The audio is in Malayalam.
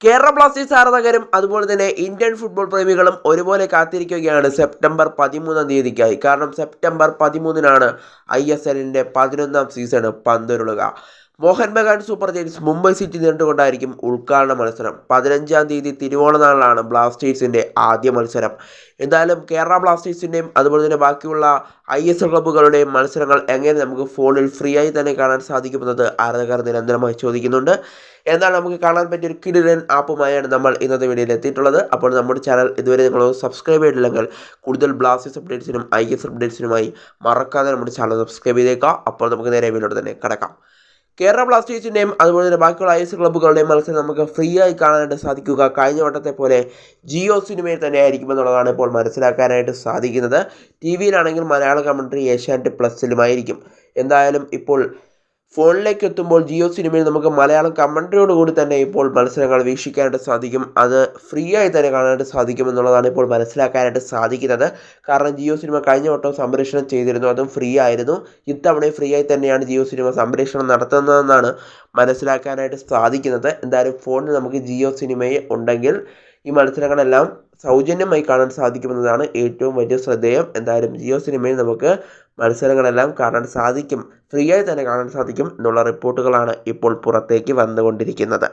കേരള ബ്ലാസ്റ്റേഴ്സ് ആരാധകരും അതുപോലെ തന്നെ ഇന്ത്യൻ ഫുട്ബോൾ പ്രേമികളും ഒരുപോലെ കാത്തിരിക്കുകയാണ് സെപ്റ്റംബർ 13 തീയതിക്കായി. കാരണം സെപ്റ്റംബർ 13 ISLന്റെ 11ാം സീസൺ പന്തുരുളുക. Mohun Bagan super giants Mumbai city നേരിട്ടുകൊണ്ടായിരിക്കും ഉദ്ഘാടന മത്സരം. 15 തീയതി തിരുവോണനാളിലാണ് ബ്ലാസ്റ്റേഴ്സിന്റെ ആദ്യ മത്സരം. എന്തായാലും കേരള ബ്ലാസ്റ്റേഴ്സിന്റെയും അതുപോലെ തന്നെ ബാക്കിയുള്ള ISL ക്ലബ്ബുകളുടെയും മത്സരങ്ങൾ എങ്ങനെ നമുക്ക് ഫോണിൽ ഫ്രീ ആയി തന്നെ കാണാൻ സാധിക്കുമെന്നത് ആരാധകർ നിരന്തരമായി ചോദിക്കുന്നുണ്ട്. എന്നാൽ നമുക്ക് കാണാൻ പറ്റിയ ഒരു കിടിലൻ ആപ്പുമായാണ് നമ്മൾ ഇന്നത്തെ വീഡിയോയിൽ എത്തിയിട്ടുള്ളത്. അപ്പോൾ നമ്മുടെ ചാനൽ ഇതുവരെ നിങ്ങൾ സബ്സ്ക്രൈബ് ചെയ്തില്ലെങ്കിൽ കൂടുതൽ ബ്ലാസ്റ്റേഴ്സ് അപ്ഡേറ്റ്സിനും ISL അപ്ഡേറ്റ്സിനുമായി മറക്കാതെ നമ്മുടെ ചാനൽ സബ്സ്ക്രൈബ് ചെയ്തേക്കാം. അപ്പോൾ നമുക്ക് നേരെ വീഡിയോയിലൂടെ തന്നെ കിടക്കാം. കേരള ബ്ലാസ്റ്റേഴ്സിൻ്റെയും അതുപോലെ തന്നെ ബാക്കിയുള്ള ISL ക്ലബ്ബുകളുടെയും മത്സരം നമുക്ക് ഫ്രീ ആയി കാണാനായിട്ട് സാധിക്കുക കഴിഞ്ഞ വട്ടത്തെ പോലെ ജിയോ സിനിമയിൽ തന്നെ ആയിരിക്കുമെന്നുള്ളതാണ് ഇപ്പോൾ മനസ്സിലാക്കാനായിട്ട് സാധിക്കുന്നത്. TV-യിലാണെങ്കിൽ മലയാള കമൻട്രി ഏഷ്യാനെറ്റ് പ്ലസിലുമായിരിക്കും. എന്തായാലും ഇപ്പോൾ ഫോണിലേക്ക് എത്തുമ്പോൾ ജിയോ സിനിമയിൽ നമുക്ക് മലയാളം കമൻട്രിയോടുകൂടി തന്നെ ഇപ്പോൾ മത്സരങ്ങൾ വീക്ഷിക്കാനായിട്ട് സാധിക്കും. അത് ഫ്രീ ആയി തന്നെ കാണാനായിട്ട് സാധിക്കുമെന്നുള്ളതാണ് ഇപ്പോൾ മനസ്സിലാക്കാനായിട്ട് സാധിക്കുന്നത്. കാരണം ജിയോ സിനിമ കഴിഞ്ഞ വട്ടം സംപ്രേഷണം ചെയ്തിരുന്നു, അതും ഫ്രീ ആയിരുന്നു. ഇത്തവണ ഫ്രീ ആയി തന്നെയാണ് ജിയോ സിനിമ സംപ്രേഷണം നടത്തുന്നതെന്നാണ് മനസ്സിലാക്കാനായിട്ട് സാധിക്കുന്നത്. എന്തായാലും ഫോണിൽ നമുക്ക് ജിയോ സിനിമയെ ഉണ്ടെങ്കിൽ ഈ മത്സരങ്ങളെല്ലാം സൗജന്യമായി കാണാൻ സാധിക്കുമെന്നതാണ് ഏറ്റവും വലിയ ശ്രദ്ധേയം. എന്തായാലും ജിയോ സിനിമയിൽ നമുക്ക് മത്സരങ്ങളെല്ലാം കാണാൻ സാധിക്കും, ഫ്രീ ആയി തന്നെ കാണാൻ സാധിക്കും എന്നുള്ള റിപ്പോർട്ടുകളാണ് ഇപ്പോൾ പുറത്തേക്ക് വന്നുകൊണ്ടിരിക്കുന്നത്.